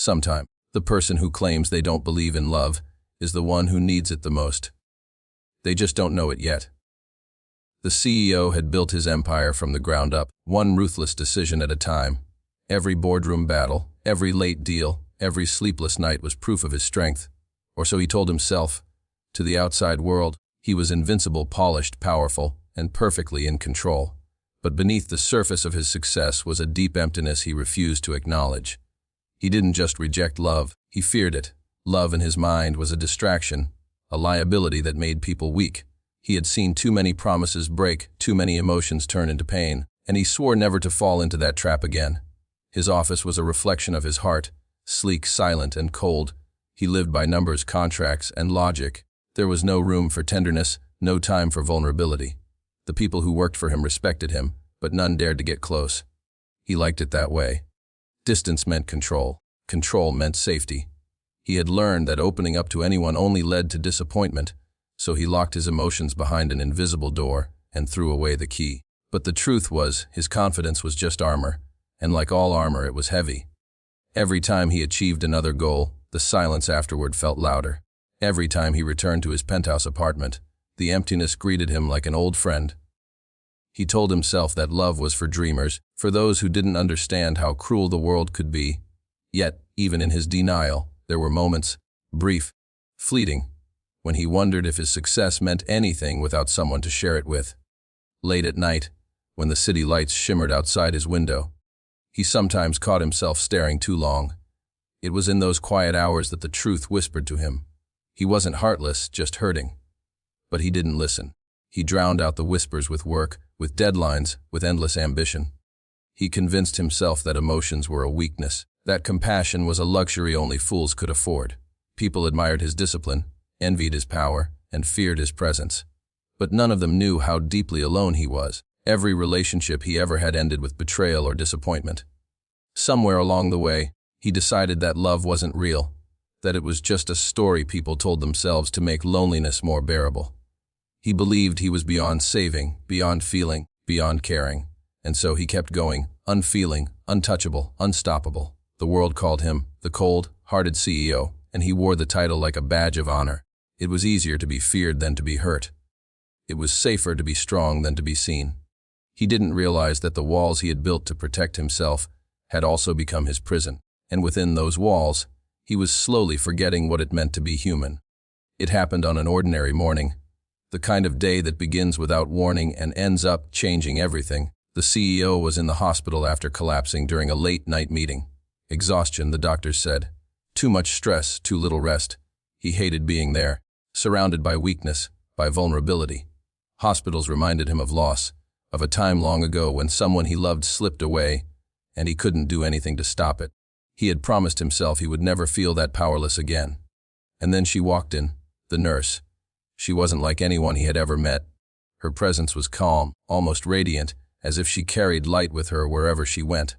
Sometime, the person who claims they don't believe in love is the one who needs it the most. They just don't know it yet. The CEO had built his empire from the ground up, one ruthless decision at a time. Every boardroom battle, every late deal, every sleepless night was proof of his strength. Or so he told himself. To the outside world, he was invincible, polished, powerful, and perfectly in control. But beneath the surface of his success was a deep emptiness he refused to acknowledge. He didn't just reject love, he feared it. Love in his mind was a distraction, a liability that made people weak. He had seen too many promises break, too many emotions turn into pain, and he swore never to fall into that trap again. His office was a reflection of his heart, sleek, silent, and cold. He lived by numbers, contracts, and logic. There was no room for tenderness, no time for vulnerability. The people who worked for him respected him, but none dared to get close. He liked it that way. Distance meant control. Control meant safety. He had learned that opening up to anyone only led to disappointment, so he locked his emotions behind an invisible door and threw away the key. But the truth was, his confidence was just armor, and like all armor, it was heavy. Every time he achieved another goal, the silence afterward felt louder. Every time he returned to his penthouse apartment, the emptiness greeted him like an old friend. He told himself that love was for dreamers, for those who didn't understand how cruel the world could be. Yet, even in his denial, there were moments, brief, fleeting, when he wondered if his success meant anything without someone to share it with. Late at night, when the city lights shimmered outside his window, he sometimes caught himself staring too long. It was in those quiet hours that the truth whispered to him. He wasn't heartless, just hurting. But he didn't listen. He drowned out the whispers with work, with deadlines, with endless ambition. He convinced himself that emotions were a weakness, that compassion was a luxury only fools could afford. People admired his discipline, envied his power, and feared his presence. But none of them knew how deeply alone he was. Every relationship he ever had ended with betrayal or disappointment. Somewhere along the way, he decided that love wasn't real, that it was just a story people told themselves to make loneliness more bearable. He believed he was beyond saving, beyond feeling, beyond caring, and so he kept going, unfeeling, untouchable, unstoppable. The world called him the cold-hearted CEO, and he wore the title like a badge of honor. It was easier to be feared than to be hurt. It was safer to be strong than to be seen. He didn't realize that the walls he had built to protect himself had also become his prison, and within those walls, he was slowly forgetting what it meant to be human. It happened on an ordinary morning, the kind of day that begins without warning and ends up changing everything. The CEO was in the hospital after collapsing during a late-night meeting. Exhaustion, the doctors said. Too much stress, too little rest. He hated being there, surrounded by weakness, by vulnerability. Hospitals reminded him of loss, of a time long ago when someone he loved slipped away, and he couldn't do anything to stop it. He had promised himself he would never feel that powerless again. And then she walked in, the nurse. She wasn't like anyone he had ever met. Her presence was calm, almost radiant, as if she carried light with her wherever she went.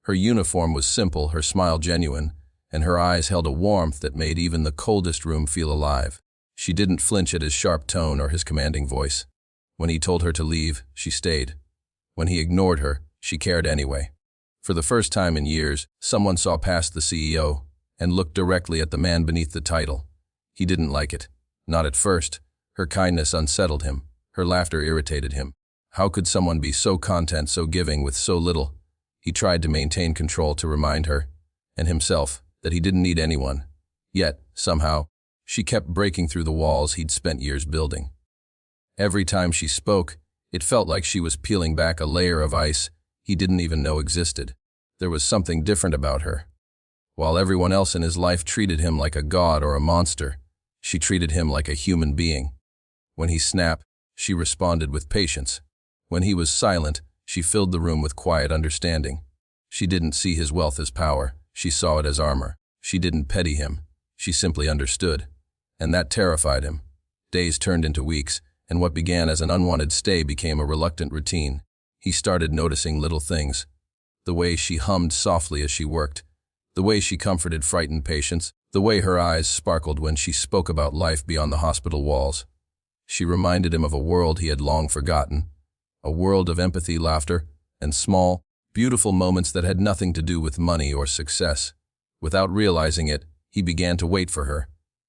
Her uniform was simple, her smile genuine, and her eyes held a warmth that made even the coldest room feel alive. She didn't flinch at his sharp tone or his commanding voice. When he told her to leave, she stayed. When he ignored her, she cared anyway. For the first time in years, someone saw past the CEO and looked directly at the man beneath the title. He didn't like it. Not at first. Her kindness unsettled him. Her laughter irritated him. How could someone be so content, so giving with so little? He tried to maintain control to remind her, and himself, that he didn't need anyone. Yet, somehow, she kept breaking through the walls he'd spent years building. Every time she spoke, it felt like she was peeling back a layer of ice he didn't even know existed. There was something different about her. While everyone else in his life treated him like a god or a monster, she treated him like a human being. When he snapped, she responded with patience. When he was silent, she filled the room with quiet understanding. She didn't see his wealth as power, she saw it as armor. She didn't pity him, she simply understood. And that terrified him. Days turned into weeks, and what began as an unwanted stay became a reluctant routine. He started noticing little things. The way she hummed softly as she worked, the way she comforted frightened patients, the way her eyes sparkled when she spoke about life beyond the hospital walls. She reminded him of a world he had long forgotten, a world of empathy, laughter, and small, beautiful moments that had nothing to do with money or success. Without realizing it, he began to wait for her.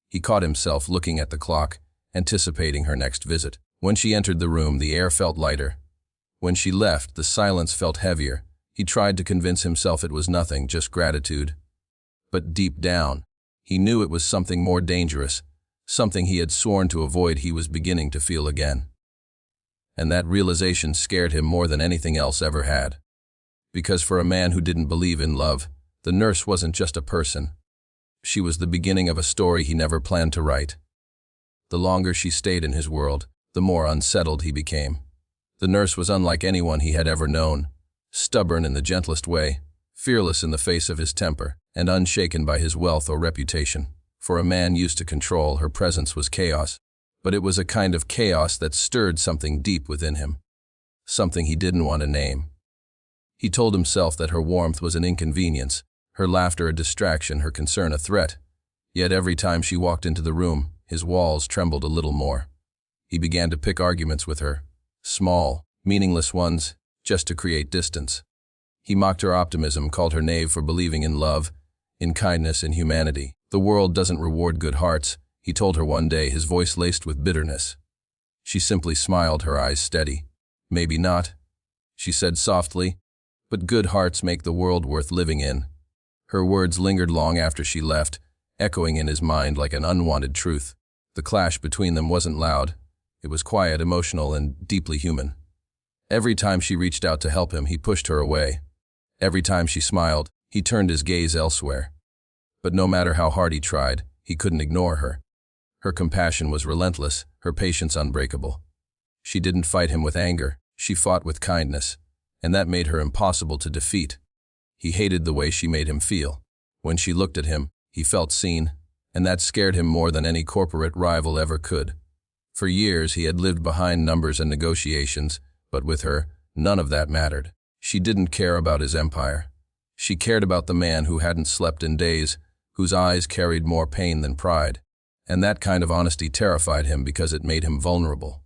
He caught himself looking at the clock, anticipating her next visit. When she entered the room, the air felt lighter. When she left, the silence felt heavier. He tried to convince himself it was nothing, just gratitude. But deep down, he knew it was something more dangerous, something he had sworn to avoid. He was beginning to feel again. And that realization scared him more than anything else ever had. Because for a man who didn't believe in love, the nurse wasn't just a person. She was the beginning of a story he never planned to write. The longer she stayed in his world, the more unsettled he became. The nurse was unlike anyone he had ever known, stubborn in the gentlest way, fearless in the face of his temper, and unshaken by his wealth or reputation. For a man used to control, her presence was chaos, but it was a kind of chaos that stirred something deep within him, something he didn't want to name. He told himself that her warmth was an inconvenience, her laughter a distraction, her concern a threat. Yet every time she walked into the room, his walls trembled a little more. He began to pick arguments with her, small, meaningless ones, just to create distance. He mocked her optimism, called her naive for believing in love, in kindness, in humanity. The world doesn't reward good hearts, he told her one day, his voice laced with bitterness. She simply smiled, her eyes steady. Maybe not, she said softly, but good hearts make the world worth living in. Her words lingered long after she left, echoing in his mind like an unwanted truth. The clash between them wasn't loud. It was quiet, emotional, and deeply human. Every time she reached out to help him, he pushed her away. Every time she smiled, he turned his gaze elsewhere. But no matter how hard he tried, he couldn't ignore her. Her compassion was relentless, her patience unbreakable. She didn't fight him with anger, she fought with kindness, and that made her impossible to defeat. He hated the way she made him feel. When she looked at him, he felt seen, and that scared him more than any corporate rival ever could. For years, he had lived behind numbers and negotiations, but with her, none of that mattered. She didn't care about his empire. She cared about the man who hadn't slept in days, whose eyes carried more pain than pride. And that kind of honesty terrified him because it made him vulnerable.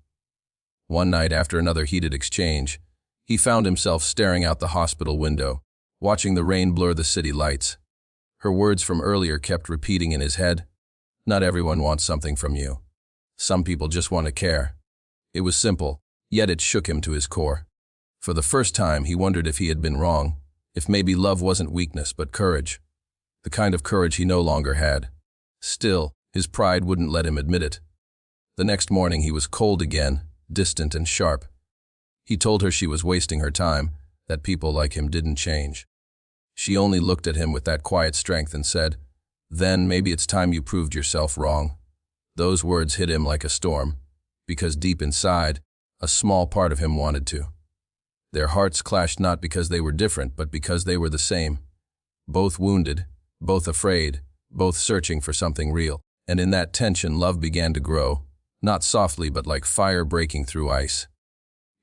One night, after another heated exchange, he found himself staring out the hospital window, watching the rain blur the city lights. Her words from earlier kept repeating in his head. Not everyone wants something from you. Some people just want to care. It was simple, yet it shook him to his core. For the first time, he wondered if he had been wrong, if maybe love wasn't weakness but courage. The kind of courage he no longer had. Still, his pride wouldn't let him admit it. The next morning he was cold again, distant and sharp. He told her she was wasting her time, that people like him didn't change. She only looked at him with that quiet strength and said, "Then maybe it's time you proved yourself wrong." Those words hit him like a storm, because deep inside, a small part of him wanted to. Their hearts clashed not because they were different, but because they were the same. Both wounded, both afraid, both searching for something real. And in that tension, love began to grow, not softly but like fire breaking through ice.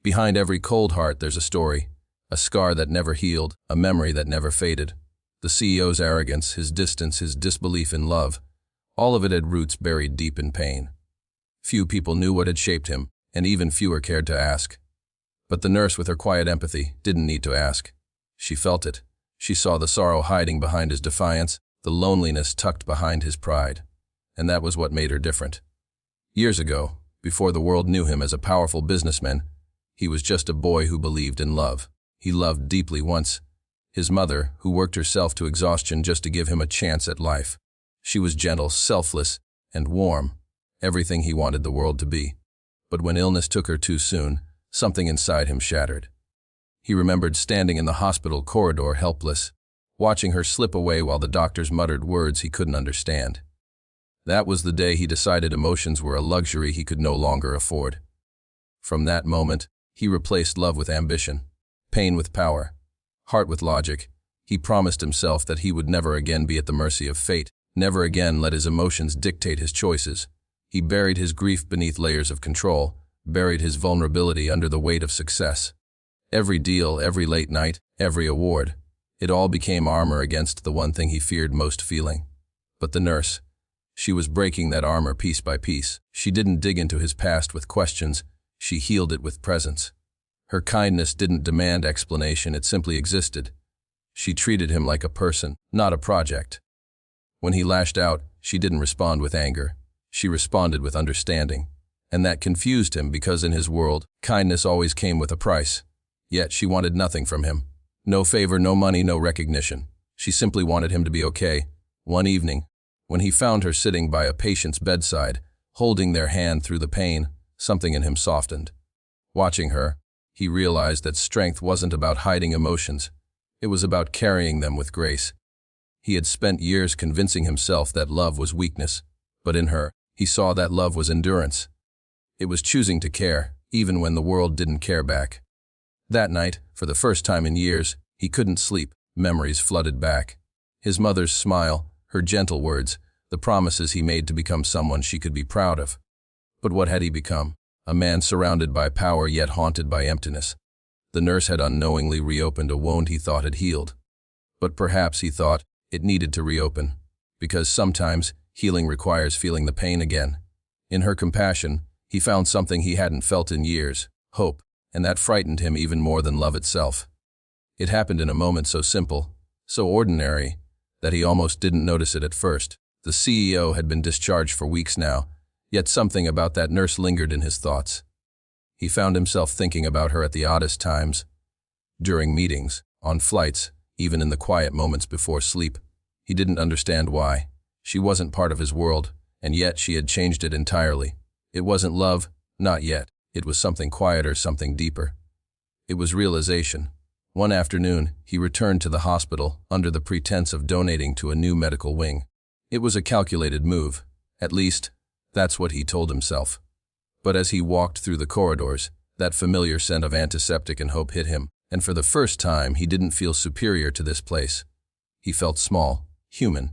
Behind every cold heart there's a story, a scar that never healed, a memory that never faded. The CEO's arrogance, his distance, his disbelief in love, all of it had roots buried deep in pain. Few people knew what had shaped him, and even fewer cared to ask. But the nurse, with her quiet empathy, didn't need to ask. She felt it. She saw the sorrow hiding behind his defiance, the loneliness tucked behind his pride. And that was what made her different. Years ago, before the world knew him as a powerful businessman, he was just a boy who believed in love. He loved deeply once. His mother, who worked herself to exhaustion just to give him a chance at life. She was gentle, selfless, and warm, everything he wanted the world to be. But when illness took her too soon, something inside him shattered. He remembered standing in the hospital corridor helpless, watching her slip away while the doctors muttered words he couldn't understand. That was the day he decided emotions were a luxury he could no longer afford. From that moment, he replaced love with ambition, pain with power, heart with logic. He promised himself that he would never again be at the mercy of fate, never again let his emotions dictate his choices. He buried his grief beneath layers of control, buried his vulnerability under the weight of success. Every deal, every late night, every award, it all became armor against the one thing he feared most feeling. But the nurse, she was breaking that armor piece by piece. She didn't dig into his past with questions, she healed it with presence. Her kindness didn't demand explanation, it simply existed. She treated him like a person, not a project. When he lashed out, she didn't respond with anger. She responded with understanding. And that confused him because in his world, kindness always came with a price. Yet she wanted nothing from him. No favor, no money, no recognition. She simply wanted him to be okay. One evening, when he found her sitting by a patient's bedside, holding their hand through the pain, something in him softened. Watching her, he realized that strength wasn't about hiding emotions. It was about carrying them with grace. He had spent years convincing himself that love was weakness, but in her, he saw that love was endurance. It was choosing to care, even when the world didn't care back. That night, for the first time in years, he couldn't sleep. Memories flooded back. His mother's smile, her gentle words, the promises he made to become someone she could be proud of. But what had he become? A man surrounded by power yet haunted by emptiness. The nurse had unknowingly reopened a wound he thought had healed. But perhaps he thought it needed to reopen, because sometimes healing requires feeling the pain again. In her compassion, he found something he hadn't felt in years, hope, and that frightened him even more than love itself. It happened in a moment so simple, so ordinary, that he almost didn't notice it at first. The CEO had been discharged for weeks now, yet something about that nurse lingered in his thoughts. He found himself thinking about her at the oddest times. During meetings, on flights, even in the quiet moments before sleep. He didn't understand why. She wasn't part of his world, and yet she had changed it entirely. It wasn't love, not yet. It was something quieter, something deeper. It was realization. One afternoon, he returned to the hospital under the pretense of donating to a new medical wing. It was a calculated move. At least, that's what he told himself. But as he walked through the corridors, that familiar scent of antiseptic and hope hit him, and for the first time he didn't feel superior to this place. He felt small, human.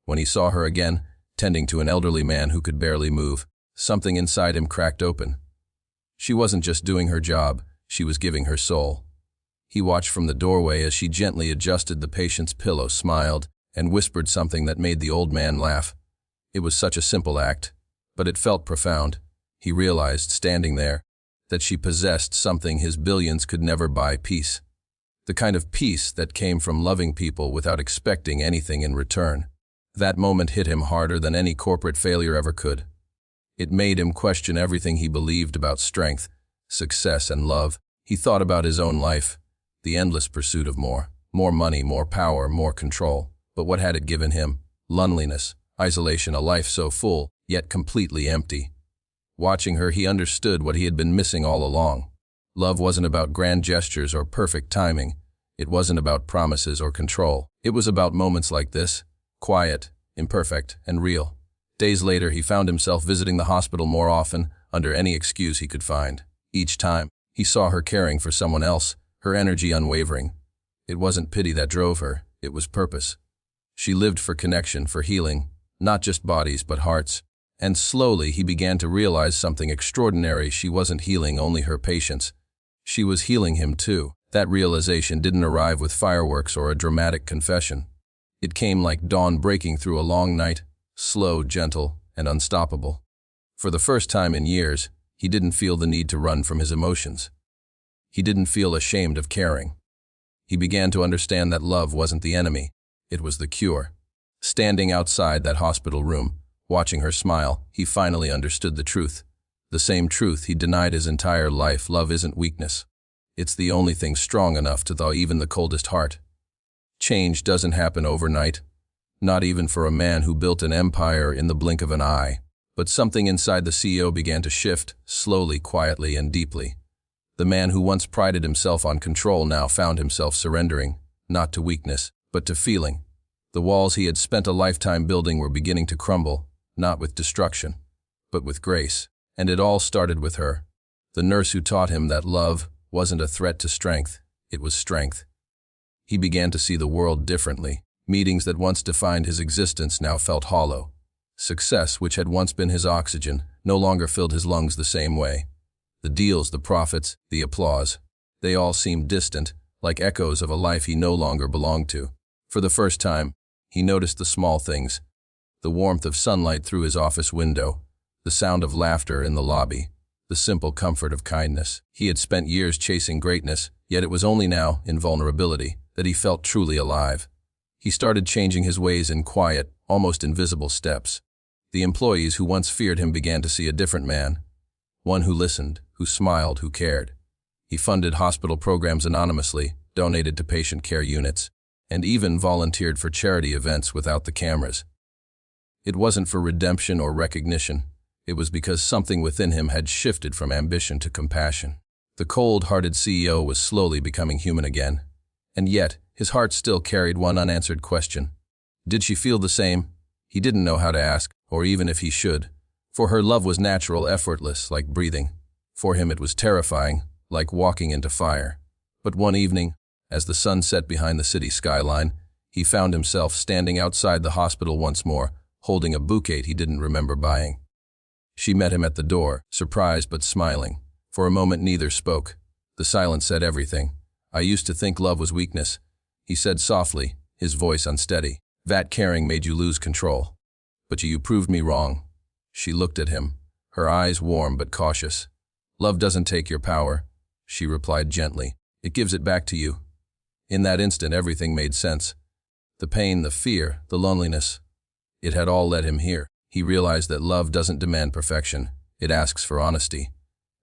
When he saw her again, tending to an elderly man who could barely move, something inside him cracked open. She wasn't just doing her job, she was giving her soul. He watched from the doorway as she gently adjusted the patient's pillow, smiled, and whispered something that made the old man laugh. It was such a simple act, but it felt profound. He realized, standing there, that she possessed something his billions could never buy: peace. The kind of peace that came from loving people without expecting anything in return. That moment hit him harder than any corporate failure ever could. It made him question everything he believed about strength, success, and love. He thought about his own life, the endless pursuit of more money, more power, more control. But what had it given him? Loneliness, isolation, a life so full, yet completely empty. Watching her, he understood what he had been missing all along. Love wasn't about grand gestures or perfect timing. It wasn't about promises or control. It was about moments like this, quiet, imperfect, and real. Days later, he found himself visiting the hospital more often, under any excuse he could find. Each time, he saw her caring for someone else, her energy unwavering. It wasn't pity that drove her, it was purpose. She lived for connection, for healing, not just bodies but hearts. And slowly he began to realize something extraordinary. She wasn't healing only her patients. She was healing him too. That realization didn't arrive with fireworks or a dramatic confession. It came like dawn breaking through a long night, slow, gentle, and unstoppable. For the first time in years, he didn't feel the need to run from his emotions. He didn't feel ashamed of caring. He began to understand that love wasn't the enemy, it was the cure. Standing outside that hospital room, watching her smile, he finally understood the truth. The same truth he denied his entire life: love isn't weakness. It's the only thing strong enough to thaw even the coldest heart. Change doesn't happen overnight, not even for a man who built an empire in the blink of an eye. But something inside the CEO began to shift, slowly, quietly, and deeply. The man who once prided himself on control now found himself surrendering, not to weakness, but to feeling. The walls he had spent a lifetime building were beginning to crumble, not with destruction, but with grace. And it all started with her, the nurse who taught him that love wasn't a threat to strength, it was strength. He began to see the world differently. Meetings that once defined his existence now felt hollow. Success, which had once been his oxygen, no longer filled his lungs the same way. The deals, the profits, the applause, they all seemed distant, like echoes of a life he no longer belonged to. For the first time, he noticed the small things: the warmth of sunlight through his office window, the sound of laughter in the lobby, the simple comfort of kindness. He had spent years chasing greatness, yet it was only now, in vulnerability, that he felt truly alive. He started changing his ways in quiet, almost invisible steps. The employees who once feared him began to see a different man, one who listened, who smiled, who cared. He funded hospital programs anonymously, donated to patient care units, and even volunteered for charity events without the cameras. It wasn't for redemption or recognition. It was because something within him had shifted from ambition to compassion. The cold-hearted CEO was slowly becoming human again, and yet his heart still carried one unanswered question. Did she feel the same? He didn't know how to ask, or even if he should. For her, love was natural, effortless, like breathing. For him it was terrifying, like walking into fire. But one evening, as the sun set behind the city skyline, he found himself standing outside the hospital once more, holding a bouquet he didn't remember buying. She met him at the door, surprised but smiling. For a moment neither spoke. The silence said everything. "I used to think love was weakness," he said softly, his voice unsteady. "That caring made you lose control. But you proved me wrong." She looked at him, her eyes warm but cautious. "Love doesn't take your power," she replied gently. "It gives it back to you." In that instant everything made sense. The pain, the fear, the loneliness. It had all led him here. He realized that love doesn't demand perfection. It asks for honesty.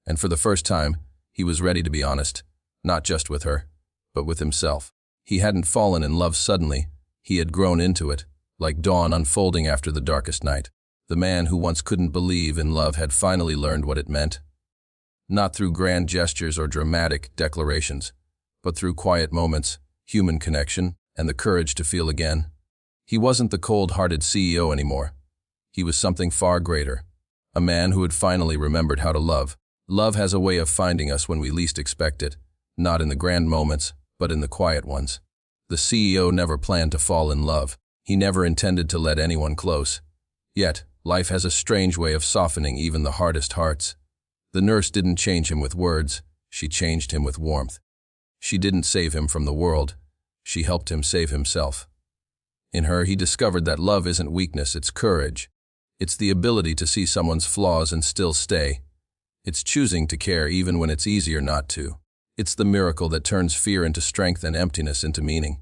And for the first time, he was ready to be honest, not just with her, but with himself. He hadn't fallen in love suddenly. He had grown into it, like dawn unfolding after the darkest night. The man who once couldn't believe in love had finally learned what it meant. Not through grand gestures or dramatic declarations, but through quiet moments, human connection, and the courage to feel again. He wasn't the cold-hearted CEO anymore. He was something far greater, a man who had finally remembered how to love. Love has a way of finding us when we least expect it, not in the grand moments, but in the quiet ones. The CEO never planned to fall in love. He never intended to let anyone close. Yet, life has a strange way of softening even the hardest hearts. The nurse didn't change him with words, she changed him with warmth. She didn't save him from the world, she helped him save himself. In her, he discovered that love isn't weakness, it's courage. It's the ability to see someone's flaws and still stay. It's choosing to care even when it's easier not to. It's the miracle that turns fear into strength and emptiness into meaning.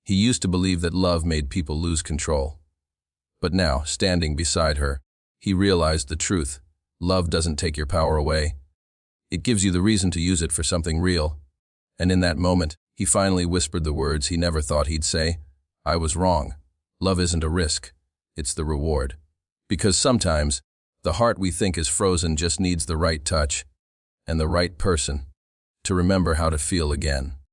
He used to believe that love made people lose control. But now, standing beside her, he realized the truth. Love doesn't take your power away. It gives you the reason to use it for something real. And in that moment, he finally whispered the words he never thought he'd say. "I was wrong. Love isn't a risk. It's the reward." Because sometimes, the heart we think is frozen just needs the right touch and the right person to remember how to feel again.